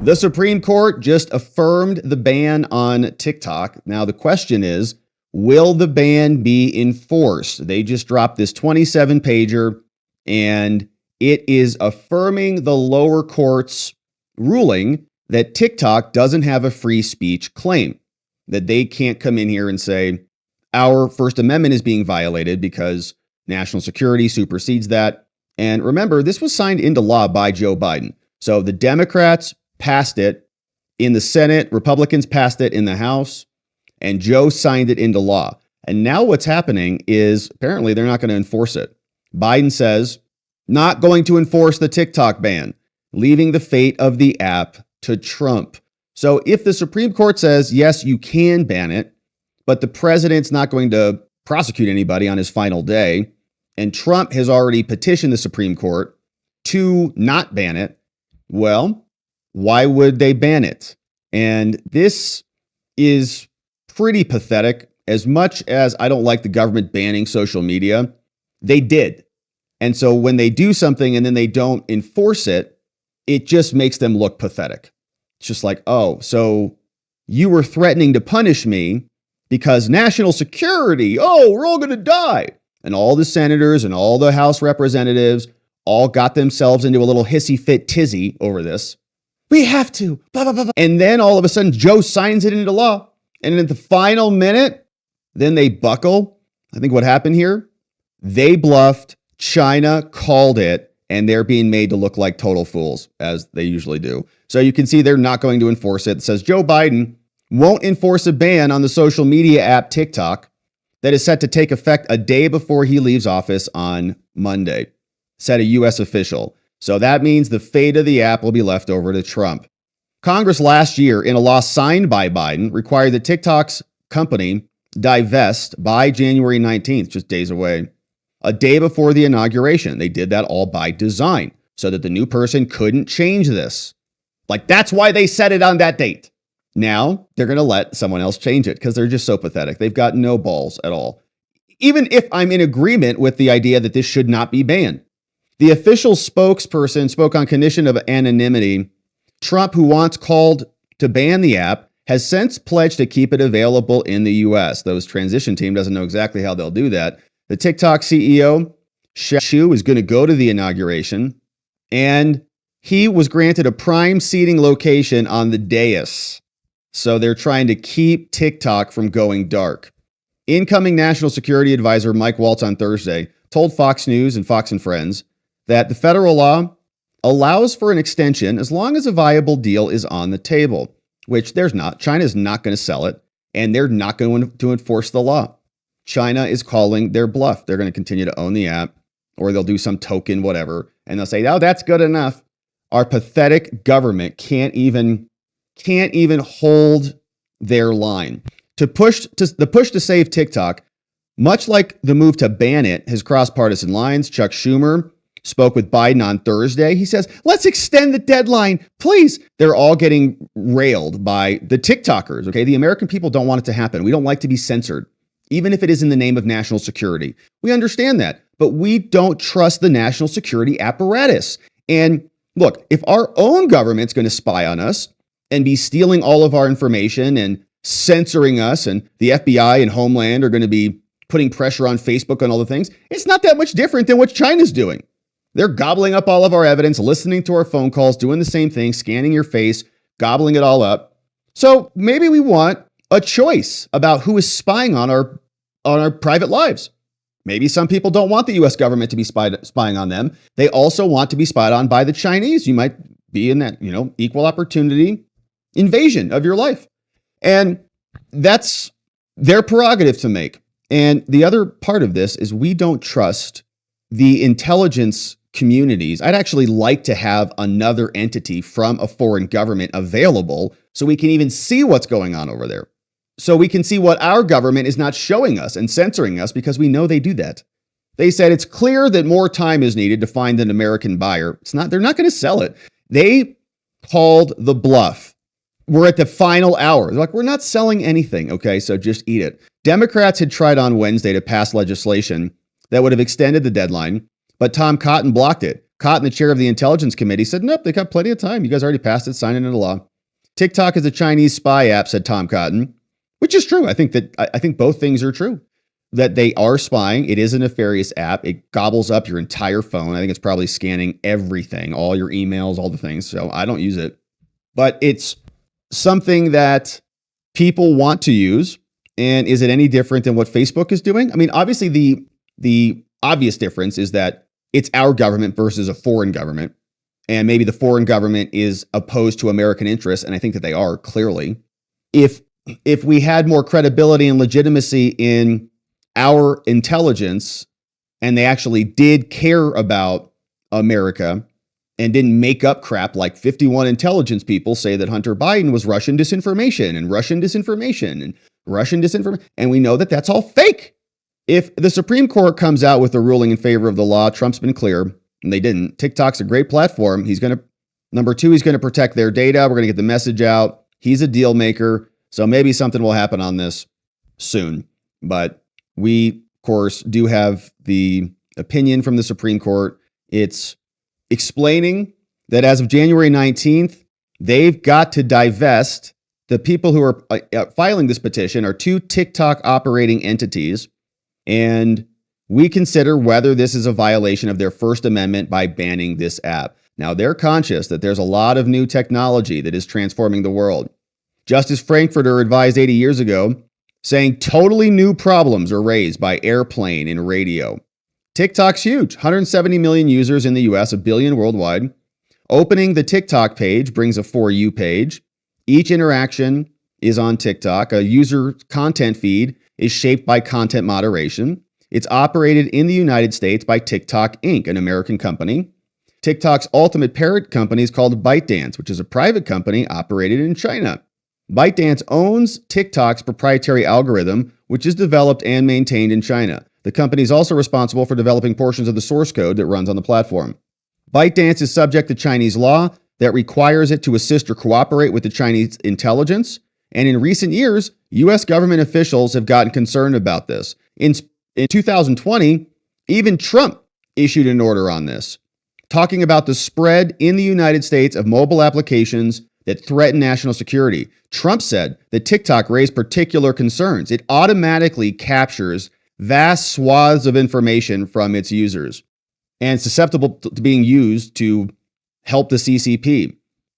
The Supreme Court just affirmed the ban on TikTok. Now, the question is, will the ban be enforced? They just dropped this 27-pager, and it is affirming the lower court's ruling that TikTok doesn't have a free speech claim, that they can't come in here and say, our First Amendment is being violated because national security supersedes that. And remember, this was signed into law by Joe Biden. So the Democrats passed it in the Senate, Republicans passed it in the House, and Joe signed it into law. And now what's happening is apparently they're not going to enforce it. Biden says, not going to enforce the TikTok ban, leaving the fate of the app to Trump. So if the Supreme Court says, yes, you can ban it, but the president's not going to prosecute anybody on his final day, and Trump has already petitioned the Supreme Court to not ban it, well, why would they ban it? And this is pretty pathetic. As much as I don't like the government banning social media, they did. And so when they do something and then they don't enforce it, it just makes them look pathetic. It's just like, oh, so you were threatening to punish me because national security, oh, we're all going to die. And all the senators and all the House representatives all got themselves into a little hissy fit tizzy over this. We have to, blah, blah, blah, blah. And then all of a sudden, Joe signs it into law. And at the final minute, then they buckle. I think what happened here, they bluffed, China called it, and they're being made to look like total fools, as they usually do. So you can see they're not going to enforce it. It says Joe Biden won't enforce a ban on the social media app TikTok that is set to take effect a day before he leaves office on Monday, said a U.S. official. So that means the fate of the app will be left over to Trump. Congress last year, in a law signed by Biden, required that TikTok's company divest by January 19th, just days away, a day before the inauguration. They did that all by design so that the new person couldn't change this. Like, that's why they set it on that date. Now they're going to let someone else change it because they're just so pathetic. They've got no balls at all. Even if I'm in agreement with the idea that this should not be banned. The official spokesperson spoke on condition of anonymity. Trump, who once called to ban the app, has since pledged to keep it available in the U.S. Though his transition team doesn't know exactly how they'll do that. The TikTok CEO, Shu, is going to go to the inauguration, and he was granted a prime seating location on the dais. So they're trying to keep TikTok from going dark. Incoming National Security Advisor Mike Waltz on Thursday told Fox News and Fox and Friends that the federal law allows for an extension as long as a viable deal is on the table, which there's not. China's not going to sell it, and they're not going to enforce the law. China is calling their bluff. They're going to continue to own the app, or they'll do some token, whatever, and they'll say, oh, that's good enough. Our pathetic government can't even hold their line. The push to save TikTok, much like the move to ban it, has crossed partisan lines. Chuck Schumer spoke with Biden on Thursday. He says, let's extend the deadline, please. They're all getting railed by the TikTokers, okay? The American people don't want it to happen. We don't like to be censored, even if it is in the name of national security. We understand that, but we don't trust the national security apparatus. And look, if our own government's going to spy on us and be stealing all of our information and censoring us, and the FBI and Homeland are going to be putting pressure on Facebook and all the things, it's not that much different than what China's doing. They're gobbling up all of our evidence, listening to our phone calls, doing the same thing, scanning your face, gobbling it all up. So maybe we want a choice about who is spying on our private lives. Maybe some people don't want the U.S. government to be spying on them. They also want to be spied on by the Chinese. You might be in that, equal opportunity invasion of your life. And that's their prerogative to make. And the other part of this is we don't trust the intelligence communities. I'd actually like to have another entity from a foreign government available so we can even see what's going on over there. So we can see what our government is not showing us and censoring us, because we know they do that. They said it's clear that more time is needed to find an American buyer. They're not going to sell it. They called the bluff. We're at the final hour. They're like, we're not selling anything. Okay, so just eat it. Democrats had tried on Wednesday to pass legislation that would have extended the deadline, But Tom Cotton blocked it. Cotton, the chair of the Intelligence Committee, said, nope, they got plenty of time. You guys already passed it, signed it into law. TikTok is a Chinese spy app, said Tom Cotton, which is true. I think both things are true. That they are spying. It is a nefarious app. It gobbles up your entire phone. I think it's probably scanning everything, all your emails, all the things. So I don't use it. But it's something that people want to use. And is it any different than what Facebook is doing? I mean, obviously, the obvious difference is that it's our government versus a foreign government. And maybe the foreign government is opposed to American interests. And I think that they are, clearly. If we had more credibility and legitimacy in our intelligence, and they actually did care about America and didn't make up crap like 51 intelligence people say that Hunter Biden was Russian disinformation and Russian disinformation and Russian disinformation. And we know that that's all fake. If the Supreme Court comes out with a ruling in favor of the law, Trump's been clear, and they didn't. TikTok's a great platform. Number two, he's going to protect their data. We're going to get the message out. He's a deal maker. So maybe something will happen on this soon. But we, of course, do have the opinion from the Supreme Court. It's explaining that as of January 19th, they've got to divest. The people who are filing this petition are two TikTok operating entities, and we consider whether this is a violation of their First Amendment by banning this app. Now, they're conscious that there's a lot of new technology that is transforming the world. Justice Frankfurter advised 80 years ago, saying totally new problems are raised by airplane and radio. TikTok's huge, 170 million users in the US, 1 billion worldwide. Opening the TikTok page brings a For You page. Each interaction is on TikTok. A user content feed is shaped by content moderation. It's operated in the United States by TikTok Inc., an American company. TikTok's ultimate parent company is called ByteDance, which is a private company operated in China. ByteDance owns TikTok's proprietary algorithm, which is developed and maintained in China. The company is also responsible for developing portions of the source code that runs on the platform. ByteDance is subject to Chinese law that requires it to assist or cooperate with the Chinese intelligence. And in recent years, U.S. government officials have gotten concerned about this. In 2020, even Trump issued an order on this, talking about the spread in the United States of mobile applications that threaten national security. Trump said that TikTok raised particular concerns. It automatically captures vast swaths of information from its users and susceptible to being used to help the CCP.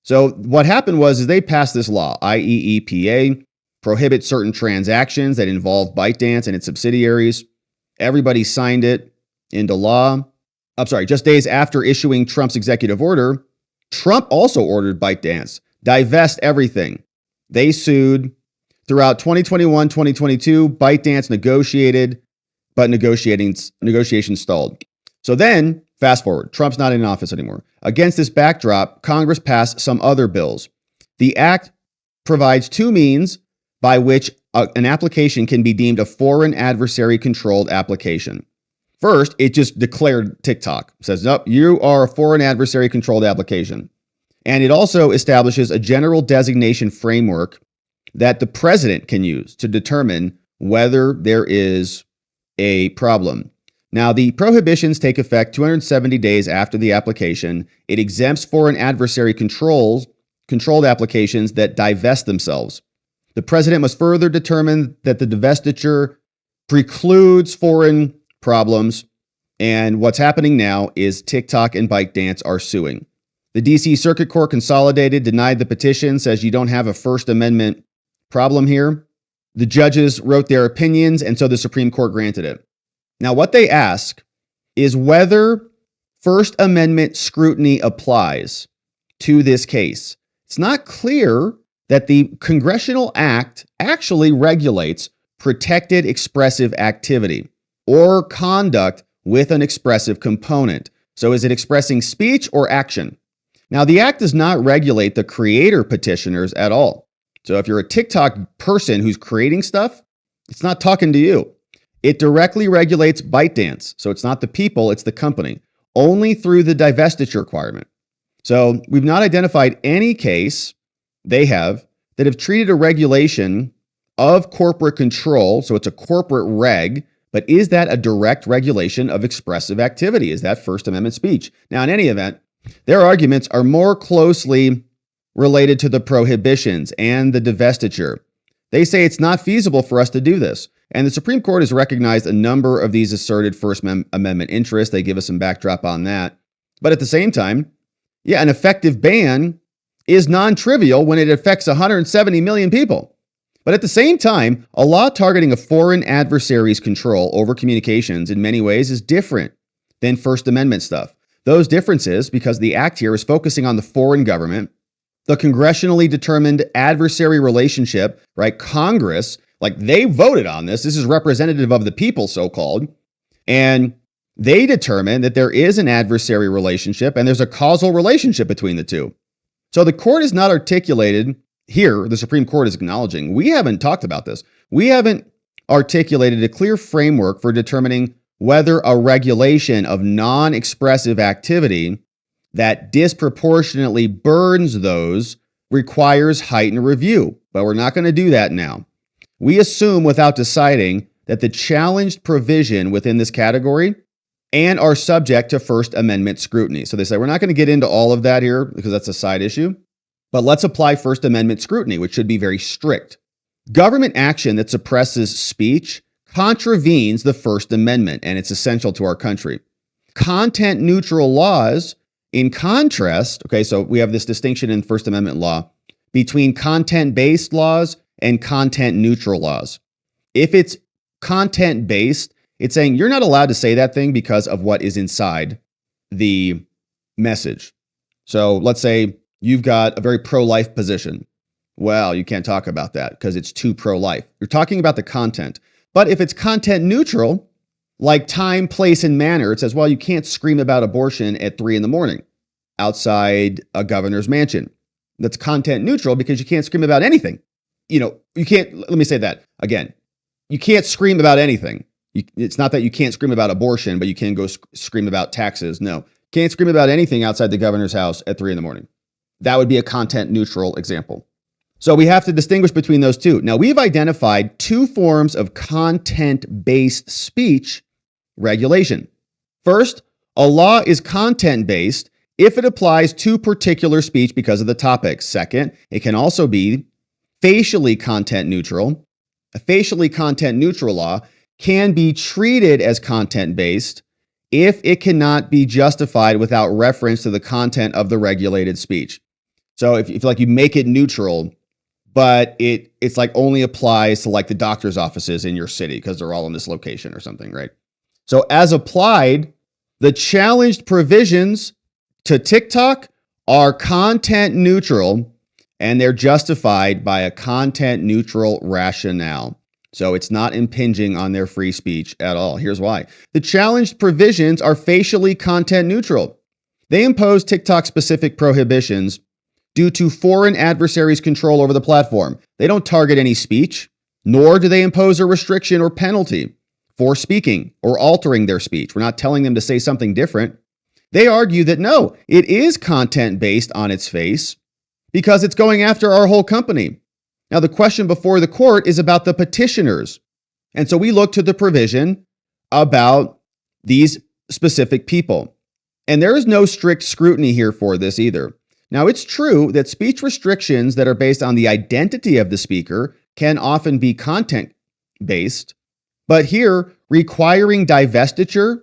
So what happened was they passed this law, IEEPA, prohibits certain transactions that involve ByteDance and its subsidiaries. Everybody signed it into law. Just days after issuing Trump's executive order, Trump also ordered ByteDance divest everything. They sued. Throughout 2021, 2022, ByteDance negotiated, but negotiations stalled. So then, fast forward, Trump's not in office anymore. Against this backdrop, Congress passed some other bills. The act provides two means by which an application can be deemed a foreign adversary-controlled application. First, it just declared TikTok. It says, nope, you are a foreign adversary-controlled application. And it also establishes a general designation framework that the president can use to determine whether there is a problem. Now, the prohibitions take effect 270 days after the application. It exempts foreign adversary controlled applications that divest themselves. The president must further determine that the divestiture precludes foreign problems. And what's happening now is TikTok and ByteDance are suing. The DC Circuit Court Consolidated denied the petition, says you don't have a First Amendment problem here. The judges wrote their opinions, and so the Supreme Court granted it. Now, what they ask is whether First Amendment scrutiny applies to this case. It's not clear that the Congressional Act actually regulates protected expressive activity or conduct with an expressive component. So is it expressing speech or action? Now, the act does not regulate the creator petitioners at all. So if you're a TikTok person who's creating stuff, it's not talking to you. It directly regulates ByteDance. So it's not the people, it's the company, only through the divestiture requirement. So we've not identified any case they have that have treated a regulation of corporate control. So it's a corporate reg, But is that a direct regulation of expressive activity? Is that First Amendment speech? Now, in any event, their arguments are more closely related to the prohibitions and the divestiture. They say it's not feasible for us to do this. And the Supreme Court has recognized a number of these asserted First Amendment interests. They give us some backdrop on that. But at the same time, yeah, an effective ban is non-trivial when it affects 170 million people. But at the same time, a law targeting a foreign adversary's control over communications in many ways is different than First Amendment stuff. Those differences, because the act here is focusing on the foreign government, the congressionally determined adversary relationship, right? Congress, like they voted on this. This is representative of the people, so-called. And they determine that there is an adversary relationship and there's a causal relationship between the two. So the court is not articulated here. The Supreme Court is acknowledging we haven't talked about this. We haven't articulated a clear framework for determining whether a regulation of non-expressive activity that disproportionately burns those requires heightened review. But we're not going to do that now. We assume without deciding that the challenged provision within this category and are subject to First Amendment scrutiny. So they say we're not going to get into all of that here because that's a side issue. But let's apply First Amendment scrutiny, which should be very strict. Government action that suppresses speech contravenes the First Amendment, and it's essential to our country. Content-neutral laws, in contrast, okay, so we have this distinction in First Amendment law between content-based laws and content-neutral laws. If it's content-based, it's saying you're not allowed to say that thing because of what is inside the message. So let's say you've got a very pro-life position. Well, you can't talk about that because it's too pro-life. You're talking about the content. But if it's content neutral, like time, place, and manner, it says, well, you can't scream about abortion at 3 a.m. outside a governor's mansion. That's content neutral because you can't scream about anything. You can't, let me say that again. You can't scream about anything. It's not that you can't scream about abortion, but you can go scream about taxes. No, can't scream about anything outside the governor's house at 3 a.m. That would be a content neutral example. So we have to distinguish between those two. Now, we've identified two forms of content-based speech regulation. First, a law is content-based if it applies to particular speech because of the topic. Second, it can also be facially content neutral. A facially content neutral law can be treated as content-based if it cannot be justified without reference to the content of the regulated speech. So if you make it neutral, but it's like only applies to like the doctor's offices in your city because they're all in this location or something, right? So as applied, the challenged provisions to TikTok are content neutral and they're justified by a content neutral rationale. So it's not impinging on their free speech at all. Here's why. The challenged provisions are facially content neutral. They impose TikTok specific prohibitions due to foreign adversaries' control over the platform. They don't target any speech, nor do they impose a restriction or penalty for speaking or altering their speech. We're not telling them to say something different. They argue that no, it is content based on its face because it's going after our whole company. Now, the question before the court is about the petitioners. And so we look to the provision about these specific people. And there is no strict scrutiny here for this either. Now, it's true that speech restrictions that are based on the identity of the speaker can often be content-based, but here, requiring divestiture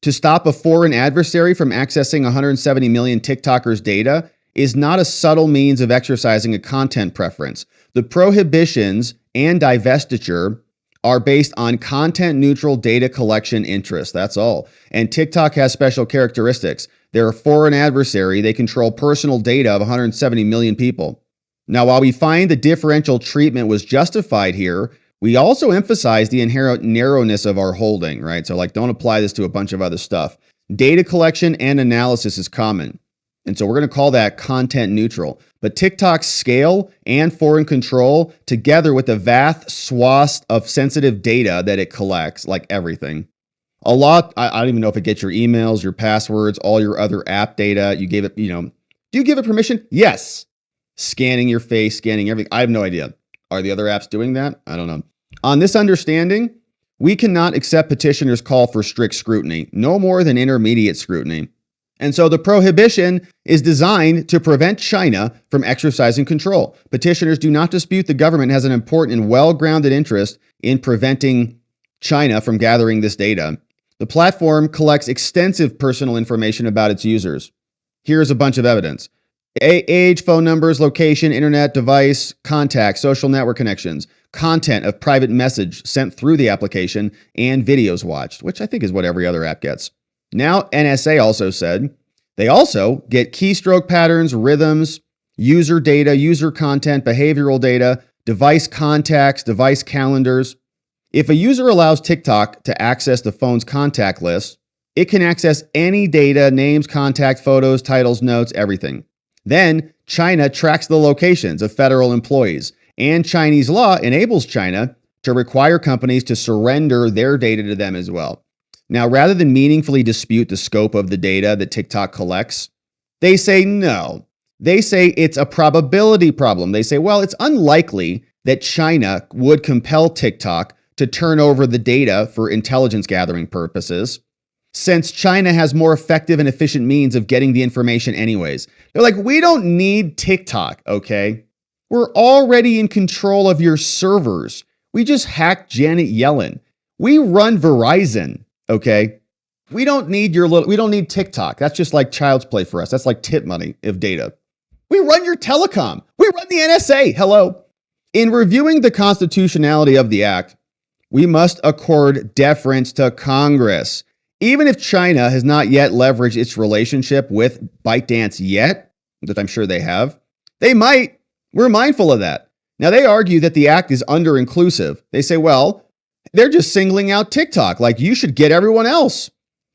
to stop a foreign adversary from accessing 170 million TikTokers' data is not a subtle means of exercising a content preference. The prohibitions and divestiture are based on content-neutral data collection interests. That's all. And TikTok has special characteristics. They're a foreign adversary. They control personal data of 170 million people. Now, while we find the differential treatment was justified here, we also emphasize the inherent narrowness of our holding, right? So don't apply this to a bunch of other stuff. Data collection and analysis is common. And so we're going to call that content neutral. But TikTok's scale and foreign control, together with the vast swaths of sensitive data that it collects, like everything, a lot, I don't even know if it gets your emails, your passwords, all your other app data. You gave it, do you give it permission? Yes. Scanning your face, scanning everything. I have no idea. Are the other apps doing that? I don't know. On this understanding, We cannot accept petitioners' call for strict scrutiny, no more than intermediate scrutiny. And so the prohibition is designed to prevent China from exercising control. Petitioners do not dispute the government has an important and well-grounded interest in preventing China from gathering this data. The platform collects extensive personal information about its users. Here's a bunch of evidence. Age, phone numbers, location, internet, device, contacts, social network connections, content of private message sent through the application, and videos watched, which I think is what every other app gets. Now, NSA also said they also get keystroke patterns, rhythms, user data, user content, behavioral data, device contacts, device calendars. If a user allows TikTok to access the phone's contact list, it can access any data, names, contact, photos, titles, notes, everything. Then China tracks the locations of federal employees, and Chinese law enables China to require companies to surrender their data to them as well. Now, rather than meaningfully dispute the scope of the data that TikTok collects, they say no. They say it's a probability problem. They say, well, it's unlikely that China would compel TikTok to turn over the data for intelligence gathering purposes, since China has more effective and efficient means of getting the information anyways. They're like, we don't need TikTok, okay? We're already in control of your servers. We just hacked Janet Yellen. We run Verizon, okay? We don't need TikTok. That's just like child's play for us. That's like tip money of data. We run your telecom. We run the NSA. Hello. In reviewing the constitutionality of the act, we must accord deference to Congress. Even if China has not yet leveraged its relationship with ByteDance yet, which I'm sure they have, they might. We're mindful of that. Now, they argue that the act is under-inclusive. They say, well, they're just singling out TikTok, like you should get everyone else.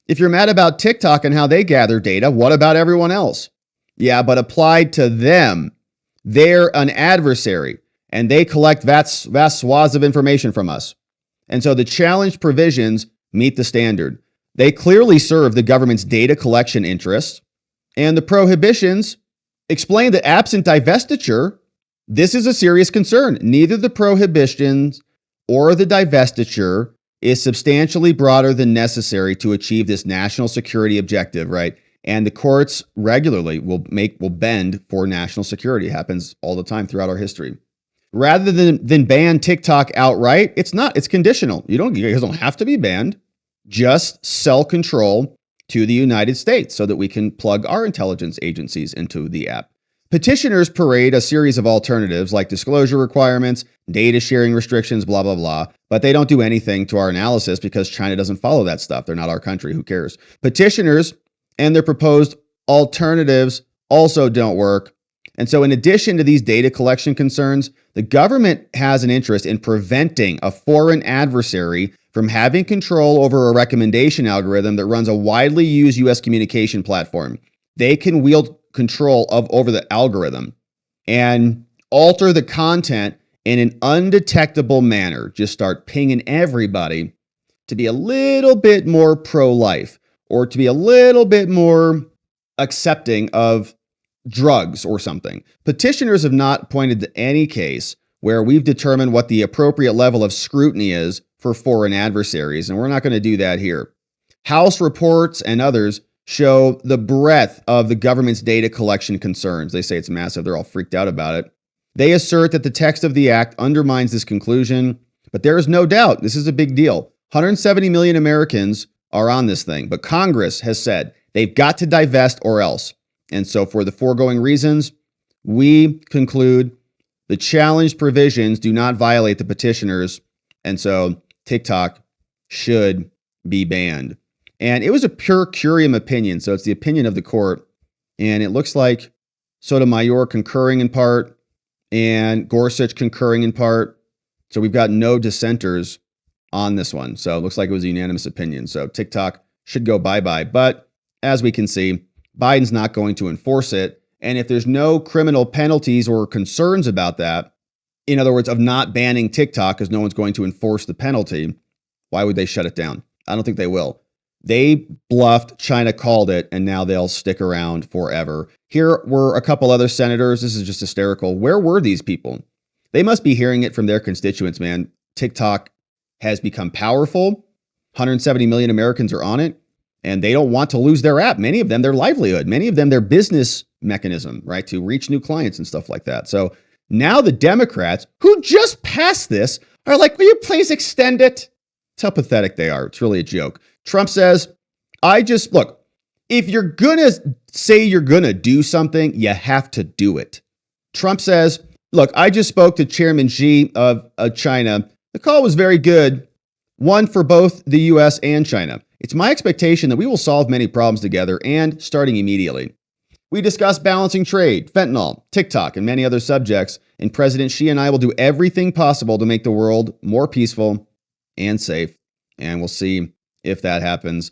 If you're mad about TikTok and how they gather data, what about everyone else? Yeah, but applied to them, they're an adversary, and they collect vast swaths of information from us. And so the challenge provisions meet the standard. They clearly serve the government's data collection interests, and the prohibitions explain that absent divestiture, this is a serious concern. Neither the prohibitions or the divestiture is substantially broader than necessary to achieve this national security objective, right? And the courts regularly will bend for national security. It happens all the time throughout our history. Rather than ban TikTok outright, it's conditional. You guys don't have to be banned. Just sell control to the United States so that we can plug our intelligence agencies into the app. Petitioners parade a series of alternatives like disclosure requirements, data sharing restrictions, blah, blah, blah. But they don't do anything to our analysis because China doesn't follow that stuff. They're not our country. Who cares? Petitioners and their proposed alternatives also don't work. And so in addition to these data collection concerns, the government has an interest in preventing a foreign adversary from having control over a recommendation algorithm that runs a widely used U.S. communication platform. They can wield control over the algorithm and alter the content in an undetectable manner. Just start pinging everybody to be a little bit more pro-life or to be a little bit more accepting of drugs or something. Petitioners have not pointed to any case where we've determined what the appropriate level of scrutiny is for foreign adversaries, and we're not going to do that here. House reports and others show the breadth of the government's data collection concerns. They say it's massive. They're all freaked out about it. They assert that the text of the act undermines this conclusion, but there is no doubt this is a big deal. 170 million Americans are on this thing, but Congress has said they've got to divest or else. And so for the foregoing reasons, we conclude the challenged provisions do not violate the petitioners, and so TikTok should be banned. And it was a per curiam opinion, so it's the opinion of the court. And it looks like Sotomayor concurring in part and Gorsuch concurring in part. So we've got no dissenters on this one. So it looks like it was a unanimous opinion. So TikTok should go bye-bye. But as we can see, Biden's not going to enforce it. And if there's no criminal penalties or concerns about that, in other words, of not banning TikTok because no one's going to enforce the penalty, why would they shut it down? I don't think they will. They bluffed, China called it, and now they'll stick around forever. Here were a couple other senators. This is just hysterical. Where were these people? They must be hearing it from their constituents, man. TikTok has become powerful. 170 million Americans are on it, and they don't want to lose their app. Many of them, their livelihood, many of them, their business mechanism, right, to reach new clients and stuff like that. So now the Democrats, who just passed this, are like, will you please extend it? It's how pathetic they are. It's really a joke. Trump says, look, if you're going to say you're going to do something, you have to do it. Trump says, look, I just spoke to Chairman Xi of China. The call was very good, one for both the U.S. and China. It's my expectation that we will solve many problems together and starting immediately. We discussed balancing trade, fentanyl, TikTok, and many other subjects, and President Xi and I will do everything possible to make the world more peaceful and safe, and we'll see if that happens.